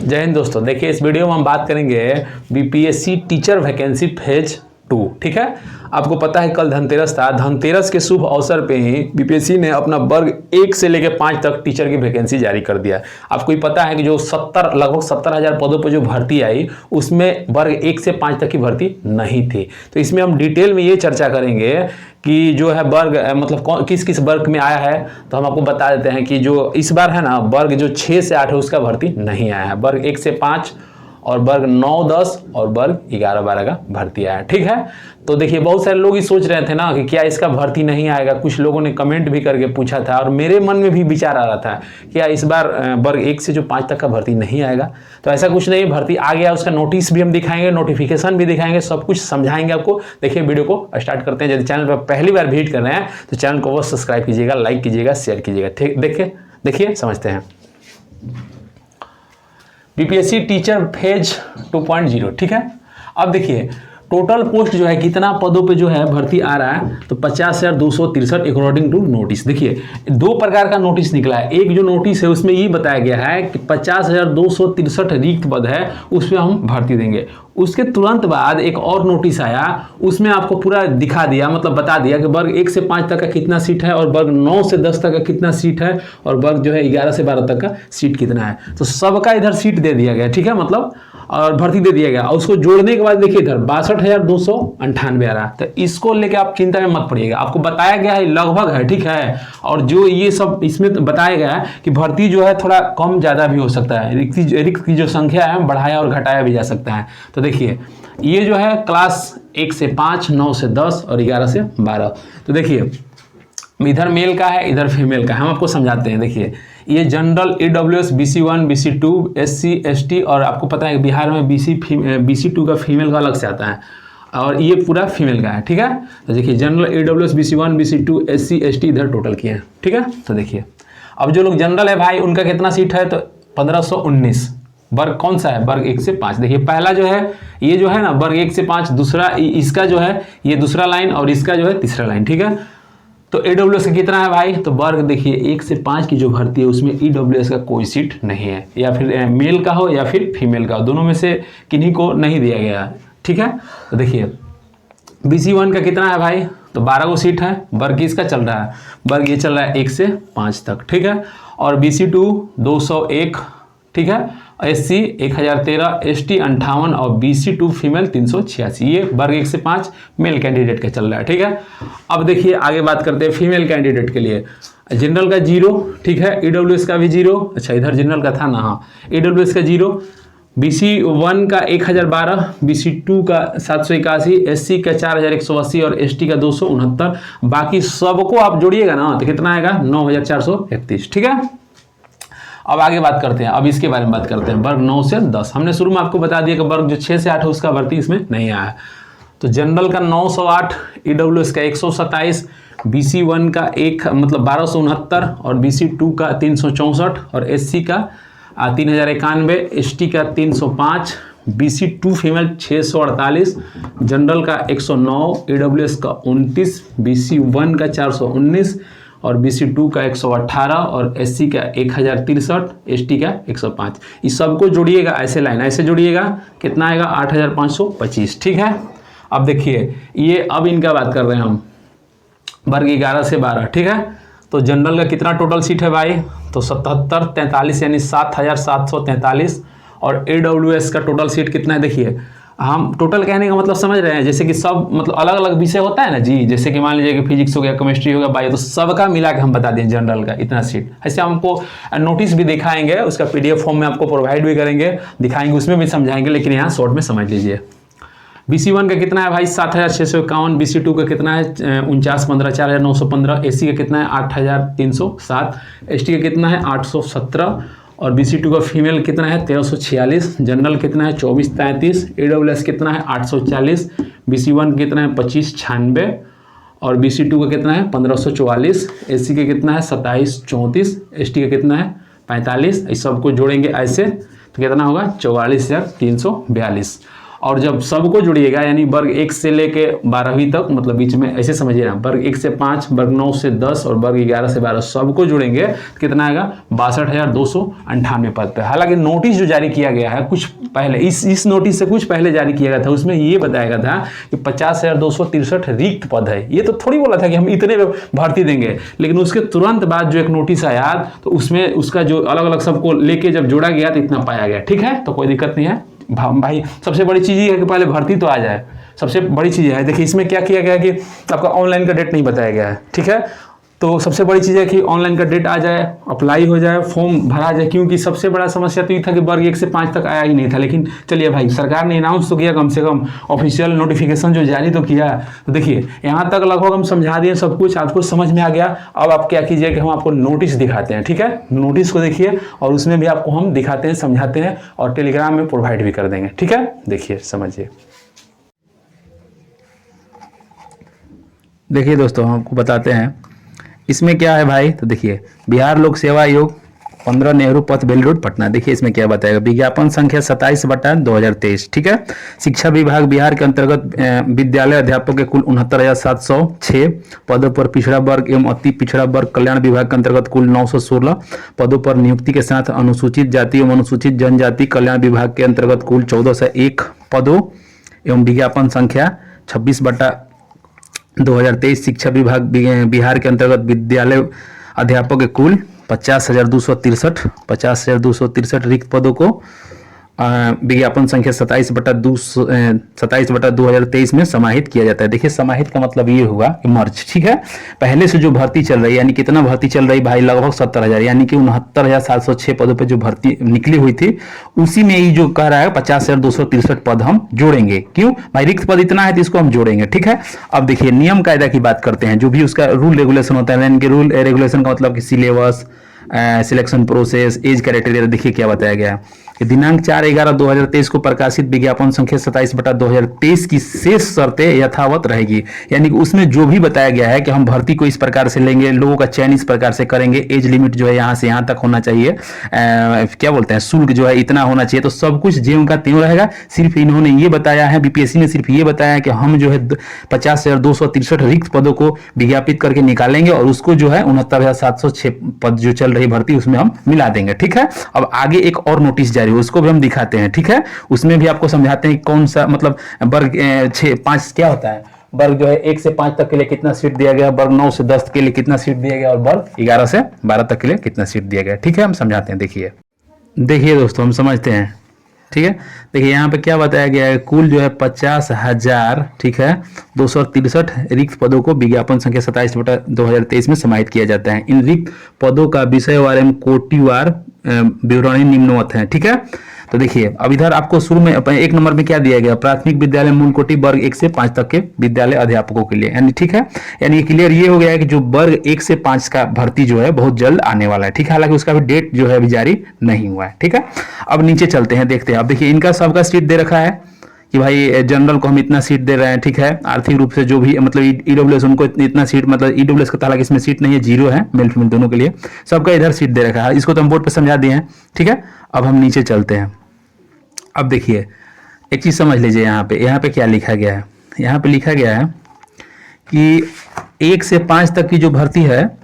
जय हिंद दोस्तों। देखिए इस वीडियो में हम बात करेंगे बीपीएससी टीचर वैकेंसी फेज 2। ठीक है, आपको पता है कल धनतेरस था। धनतेरस के शुभ अवसर पे ही बीपीएससी ने अपना वर्ग 1 से लेकर 5 तक टीचर की वैकेंसी जारी कर दिया। आपको ही पता है कि जो लगभग 70,000 पदों पर जो भर्ती आई उसमें वर्ग 1 से 5 तक की भर्ती नहीं थी। तो इसमें हम डिटेल में ये चर्चा करेंगे कि जो है वर्ग मतलब किस किस वर्ग में आया है। तो हम आपको बता देते हैं कि जो इस बार है ना वर्ग जो 6 से 8 है उसका भर्ती नहीं आया है। वर्ग 1 से 5 और वर्ग 9, 10 और वर्ग 11, 12 का भर्ती आया। ठीक है, तो देखिए बहुत सारे लोग ही सोच रहे थे ना कि क्या इसका भर्ती नहीं आएगा। कुछ लोगों ने कमेंट भी करके पूछा था और मेरे मन में भी विचार आ रहा था क्या इस बार वर्ग 1 से जो 5 तक का भर्ती नहीं आएगा। तो ऐसा कुछ नहीं, भर्ती आ गया। उसका नोटिस भी हम दिखाएंगे, नोटिफिकेशन भी दिखाएंगे, सब कुछ समझाएंगे आपको। देखिए वीडियो को स्टार्ट करते हैं। यदि चैनल पर पहली बार विजिट कर रहे हैं तो चैनल को वो सब्सक्राइब कीजिएगा, लाइक कीजिएगा, शेयर कीजिएगा। ठीक, देखिए समझते हैं बीपीएससी टीचर फेज 2.0। ठीक है, अब देखिए टोटल पोस्ट जो है कितना पदों पे जो है भर्ती आ रहा है तो 50,263 अकॉर्डिंग टू नोटिस। देखिए 2 प्रकार का नोटिस निकला है। एक जो नोटिस है उसमें ये बताया गया है कि 50,263 रिक्त पद है उसमें हम भर्ती देंगे। उसके तुरंत बाद एक और नोटिस आया, उसमें आपको पूरा दिखा दिया, मतलब बता दिया कि वर्ग 1 से 5 तक का कितना सीट है और वर्ग 9 से 10 तक का कितना सीट है और वर्ग जो है 11 से 12 तक का सीट कितना है। तो सबका इधर सीट दे दिया गया। ठीक है, मतलब और भर्ती दे दिया गया। और उसको जोड़ने के बाद देखिए इधर 62,298 आ रहा है। तो इसको लेके आप चिंता में मत पड़िएगा, आपको बताया गया है लगभग है। ठीक है, और जो ये सब इसमें बताया गया है कि भर्ती जो है थोड़ा कम ज़्यादा भी हो सकता है, रिक्त की जो संख्या है बढ़ाया और घटाया भी जा सकता है। तो देखिए ये जो है क्लास 1 से 5, 9 से 10 और 11 से 12। तो देखिए इधर मेल का है, इधर फीमेल का है। हम आपको समझाते हैं। देखिए ये general EWS BC1 BC2 SC ST और आपको पता है कि बिहार में BC2 का फीमेल का अलग से आता है और ये पूरा फीमेल का है। ठीक है, तो देखिए general EWS BC1 BC2 SC ST इधर टोटल किए हैं। ठीक है, तो देखिए अब जो लोग जनरल है भाई उनका कितना सीट है तो 1519। वर्ग कौन सा है? वर्ग 1 से 5। देखिए पहला जो है ये जो है ना वर्ग 1 से 5, दूसरा इसका जो है ये दूसरा लाइन और इसका जो है तीसरा लाइन। ठीक है, तो EWS का कितना है भाई तो वर्ग देखिए 1 से 5 की जो भर्ती है उसमें EWS का कोई सीट नहीं है, या फिर मेल का हो या फिर फीमेल का हो, दोनों में से किन्हीं को नहीं दिया गया है। ठीक है, तो देखिए BC1 का कितना है भाई तो 12 को सीट है। वर्ग किसका चल रहा है? वर्ग ये चल रहा है 1 से 5 तक। ठीक है, और BC2 201। ठीक है, SC 1013, ST 58 और BC2 फीमेल 386। ये वर्ग 1 से 5 मेल कैंडिडेट का चल रहा है। ठीक है, अब देखिए आगे बात करते हैं फीमेल कैंडिडेट के लिए। जनरल का 0। ठीक है, EWS का भी 0। अच्छा इधर जनरल का था ना, हाँ EWS का 0, BC1 का 1012, BC2 का 781, SC का 4180 और ST का 269। बाकी सबको आप जोड़िएगा ना तो कितना आएगा 9431। ठीक है, अब आगे बात करते हैं। अब इसके बारे में बात करते हैं वर्ग 9 से 10। हमने शुरू में आपको बता दिया कि वर्ग जो 6 से 8 है उसका भर्ती इसमें नहीं आया। तो जनरल का 908, EWS का 127, BC1 का 1269 और BC2 का 364 और SC का 3091, ST का 305, BC2 फीमेल 648, जनरल का 109, EWS का 29, BC1 का 419 और BC2 का 118 और SC का 1063, ST का 105। इस सबको जोड़िएगा, ऐसे लाइन ऐसे जोड़िएगा, कितना आएगा 8525। ठीक है, अब देखिए ये अब इनका बात कर रहे हैं हम वर्ग 11 से 12। ठीक है, तो जनरल का कितना टोटल सीट है भाई तो 7743 यानी 7743 और EWS का टोटल सीट कितना है? देखिए हम टोटल कहने का मतलब समझ रहे हैं, जैसे कि सब मतलब अलग अलग विषय होता है ना जी, जैसे कि मान लीजिए कि फिजिक्स हो गया, केमिस्ट्री हो गया, बायो, तो सबका मिला के हम बता दें जनरल का इतना सीट। ऐसे हमको नोटिस भी दिखाएंगे, उसका PDF फॉर्म में आपको प्रोवाइड भी करेंगे, दिखाएंगे, उसमें भी समझाएंगे, लेकिन यहाँ शॉर्ट में समझ लीजिए। BC1 का कितना है भाई 7651, BC2 का कितना है 4915 4915, SC का कितना है 8307, ST का कितना है 817 और BC2 का फीमेल कितना है 1346, जनरल कितना है 2433, EWS कितना है 840, BC1 कितना है 2596 और BC2 का कितना है 1544, SC का कितना है 2734, ST का कितना है 45। इस सबको जोड़ेंगे ऐसे तो कितना होगा 44,342। और जब सबको जोड़िएगा यानी वर्ग 1 से लेके 12वीं तक, मतलब बीच में ऐसे समझिए ना, वर्ग 1 से 5, वर्ग 9 से 10 और वर्ग 11 से 12 सबको जोड़ेंगे तो कितना आएगा 62,298 पद पे। हालांकि नोटिस जो जारी किया गया है कुछ पहले, इस नोटिस से कुछ पहले जारी किया गया था, उसमें ये बताया गया था कि 50,263 रिक्त पद है। ये तो थोड़ी बोला था कि हम इतने भर्ती देंगे, लेकिन उसके तुरंत बाद जो एक नोटिस आया तो उसमें उसका जो अलग अलग सबको लेके जब जोड़ा गया तो इतना पाया गया। ठीक है, तो कोई दिक्कत नहीं है भाई। सबसे बड़ी चीज ये है कि पहले भर्ती तो आ जाए, सबसे बड़ी चीज है। देखिए इसमें क्या किया गया कि आपका ऑनलाइन का डेट नहीं बताया गया है। ठीक है, तो सबसे बड़ी चीज़ है कि ऑनलाइन का डेट आ जाए, अप्लाई हो जाए, फॉर्म भरा जाए, क्योंकि सबसे बड़ा समस्या तो ये था कि वर्ग 1 से 5 तक आया ही नहीं था। लेकिन चलिए भाई, सरकार ने अनाउंस तो किया, कम से कम ऑफिशियल नोटिफिकेशन जो जारी तो किया। तो देखिए यहाँ तक लगभग हम समझा दिए सब कुछ, आपको समझ में आ गया। अब आप क्या कीजिए कि हम आपको नोटिस दिखाते हैं। ठीक है, नोटिस को देखिए और उसमें भी आपको हम दिखाते हैं, समझाते हैं और टेलीग्राम में प्रोवाइड भी कर देंगे। ठीक है, देखिए समझिए। देखिए दोस्तों, हम आपको बताते हैं इसमें क्या है भाई। तो देखिए, बिहार लोक सेवा आयोग 15 नेहरू पथ बेल रोड पटना। देखिए इसमें क्या बताएगा, विज्ञापन संख्या 27/2023। ठीक है, शिक्षा विभाग बिहार के अंतर्गत विद्यालय अध्यापक के कुल 69,706 पदों पर पिछड़ा वर्ग एवं अति पिछड़ा वर्ग कल्याण विभाग के अंतर्गत कुल 916 पदों पर नियुक्ति के साथ अनुसूचित जाति एवं अनुसूचित जनजाति कल्याण विभाग के अंतर्गत कुल 1401 पदों एवं विज्ञापन संख्या 26/2023 शिक्षा विभाग बिहार के अंतर्गत विद्यालय अध्यापक के कुल 50,263 रिक्त पदों को विज्ञापन संख्या 27/2023 में समाहित किया जाता है। देखिए समाहित का मतलब ये हुआ कि मर्ज। ठीक है, पहले से जो भर्ती चल रही है, यानी कितना भर्ती चल रही भाई, लगभग 70,000, यानी कि 69,706 पदों पे जो भर्ती निकली हुई थी, उसी में ही जो कह रहा है 50,263 पद हम जोड़ेंगे। क्यों भाई, रिक्त पद इतना है तो इसको हम जोड़ेंगे। ठीक है, अब देखिए नियम कायदा की बात करते हैं, जो भी उसका रूल रेगुलेशन होता है। यानी कि रूल रेगुलेशन का मतलब कि syllabus, selection process, age criteria. देखिए क्या बताया गया है कि दिनांक 4/11/2023 को प्रकाशित विज्ञापन संख्या 27/2023 की शेष शर्तें यथावत रहेगी। यानी कि उसमें जो भी बताया गया है कि हम भर्ती को इस प्रकार से लेंगे, लोगों का चयन इस प्रकार से करेंगे, एज लिमिट जो है यहाँ से यहाँ तक होना चाहिए, क्या बोलते हैं, शुल्क जो है इतना होना चाहिए, तो सब कुछ ज्यों का त्यों रहेगा। सिर्फ इन्होंने ये बताया है, बीपीएससी ने सिर्फ ये बताया है कि हम जो है 50,263 रिक्त पदों को विज्ञापित करके निकालेंगे और उसको जो है 69,706 पद जो चल रही भर्ती उसमें हम मिला देंगे। ठीक है, अब आगे एक और नोटिस जारी, उसको भी हम दिखाते हैं। ठीक है, उसमें भी आपको समझाते हैं कौन सा मतलब वर्ग 6-5 क्या होता है, वर्ग जो है 1 से 5 तक के लिए कितना सीट दिया गया, वर्ग 9 से 10 के लिए कितना सीट दिया गया और वर्ग 11 से 12 तक के लिए कितना सीट दिया गया। ठीक है, हम समझाते हैं। देखिए दोस्तों, हम समझते हैं। ठीक है, देखिए यहाँ पे क्या बताया गया है, कुल जो है 50,000, ठीक है, 263 रिक्त पदों को विज्ञापन संख्या 27/2023 में समाहित किया जाता है। इन रिक्त पदों का विषयवार एवं कोटिवार विवरणी निम्नवत है। ठीक है, तो देखिए अब इधर आपको शुरू में 1 नंबर में क्या दिया गया, प्राथमिक विद्यालय मूल कोटि वर्ग 1 से 5 तक के विद्यालय अध्यापकों के लिए। यानी ठीक है, यानी क्लियर ये हो गया है कि जो वर्ग 1 से 5 का भर्ती जो है बहुत जल्द आने वाला है। ठीक है, हालांकि उसका भी डेट जो है अभी जारी नहीं हुआ है। ठीक है, अब नीचे चलते हैं, देखते हैं। अब देखिए इनका सबका सीट दे रखा है कि भाई जनरल को हम इतना सीट दे रहे हैं। ठीक है, आर्थिक रूप से जो भी मतलब ईडब्ल्यूएस उनको इतना सीट, मतलब ईडब्ल्यूएस का हालांकि इसमें सीट नहीं है, 0 है, मेल फीमेल दोनों के लिए, सबका इधर सीट दे रखा है। इसको तो हम बोर्ड पे समझा दिए हैं। ठीक है, अब हम नीचे चलते हैं। अब देखिए एक चीज समझ लीजिए, यहाँ पे क्या लिखा गया है। यहाँ पे लिखा गया है कि 1 से 5 तक की जो भर्ती है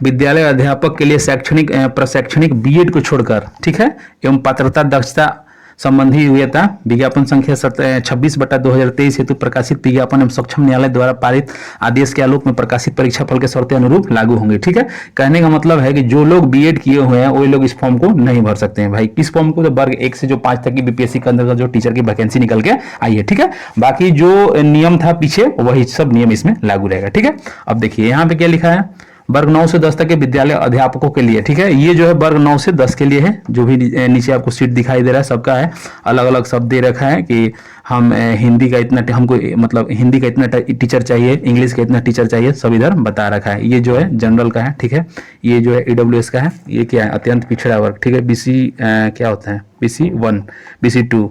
विद्यालय अध्यापक के लिए शैक्षणिक प्रशैक्षणिक बीएड को छोड़कर, ठीक है, एवं पात्रता दक्षता संबंधी योग्यता विज्ञापन संख्या 26/2023 हेतु प्रकाशित विज्ञापन एवं सक्षम न्यायालय द्वारा पारित आदेश के आलोक में प्रकाशित परीक्षा फल के शर्तें अनुरूप लागू होंगे। ठीक है, कहने का मतलब है कि जो लोग बीएड किए हुए हैं वो लोग इस फॉर्म को नहीं भर सकते हैं भाई। किस फॉर्म को, तो वर्ग 1 से जो 5 तक की बीपीएससी के अंदर जो टीचर की वैकेंसी निकल के आई है। ठीक है, बाकी जो नियम था पीछे वही सब नियम इसमें लागू रहेगा। ठीक है, अब देखिए यहाँ पे क्या लिखा है, वर्ग 9 से 10 तक के विद्यालय अध्यापकों के लिए। ठीक है, ये जो है वर्ग 9 से 10 के लिए है। जो भी नीचे आपको सीट दिखाई दे रहा है सबका है, अलग अलग शब्द दे रखा है कि हम हिंदी का इतना, हमको मतलब हिंदी का इतना टीचर चाहिए, इंग्लिश का इतना टीचर चाहिए, सब इधर बता रखा है। ये जो है जनरल का है। ठीक है, ये जो है ईडब्ल्यूएस का है। ये क्या है, अत्यंत पिछड़ा वर्ग। ठीक है, बीसी क्या होता है, BC1, BC2,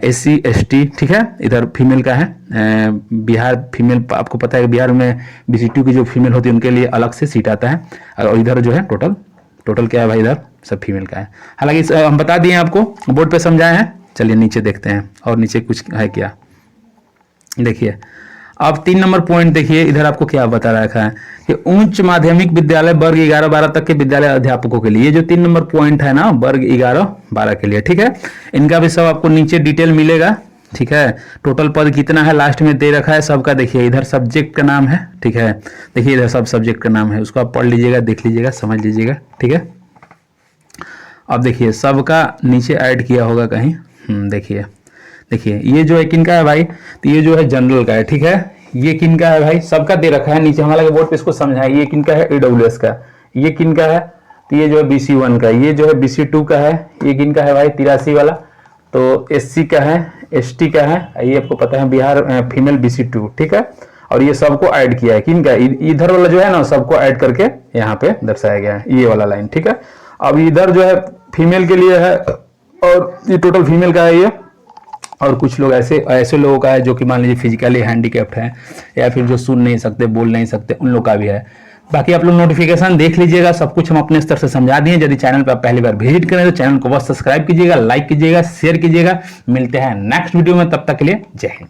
SC ST। ठीक है, इधर फीमेल का है, बिहार फीमेल, आपको पता है कि बिहार में BC2 की जो फीमेल होती है उनके लिए अलग से सीट आता है। और इधर जो है टोटल क्या है भाई, इधर सब फीमेल का है। हालांकि हम बता दिए आपको, बोर्ड पे समझाए हैं। चलिए नीचे देखते हैं और नीचे कुछ है क्या। देखिए अब 3 नंबर पॉइंट देखिए, इधर आपको क्या बता रखा है कि उच्च माध्यमिक विद्यालय वर्ग 11-12 तक के विद्यालय अध्यापकों के लिए, ये जो 3 नंबर पॉइंट है ना वर्ग 11-12 के लिए, ठीक है। इनका भी सब आपको नीचे डिटेल मिलेगा, ठीक है। टोटल पद कितना है लास्ट में दे रखा है सबका। देखिए इधर सब्जेक्ट का नाम है, ठीक है। देखिए इधर सब सब्जेक्ट का नाम है, उसको आप पढ़ लीजिएगा, देख लीजिएगा, समझ लीजिएगा, ठीक है। अब देखिए सबका नीचे ऐड किया होगा कहीं, देखिए देखिए ये जो है किनका है भाई, तो ये जो है जनरल का है, ठीक है। ये किनका है भाई, सबका दे रखा है नीचे, हमारे बोर्ड पे इसको समझाए। ये किनका है, AWS का। ये किनका है, तो ये जो है BC1 का। ये जो है BC2 का है। ये किनका है भाई, 83 वाला, तो SC का है, ST का है। ये आपको पता है बिहार फीमेल BC2, ठीक है। और ये सबको ऐड किया है, किनका, इधर वाला जो है ना सबको ऐड करके यहाँ पे दर्शाया गया है, ये वाला लाइन, ठीक है। अब इधर जो है फीमेल के लिए है और ये टोटल फीमेल का है ये। और कुछ लोग ऐसे लोगों का है जो कि मान लीजिए फिजिकली हैंडीकैप्ड है या फिर जो सुन नहीं सकते, बोल नहीं सकते, उन लोग का भी है। बाकी आप लोग नोटिफिकेशन देख लीजिएगा, सब कुछ हम अपने स्तर से समझा दिए। यदि चैनल पर आप पहली बार विजिट करें तो चैनल को बस सब्सक्राइब कीजिएगा, लाइक कीजिएगा, शेयर कीजिएगा। मिलते हैं नेक्स्ट वीडियो में, तब तक के लिए जय हिंद।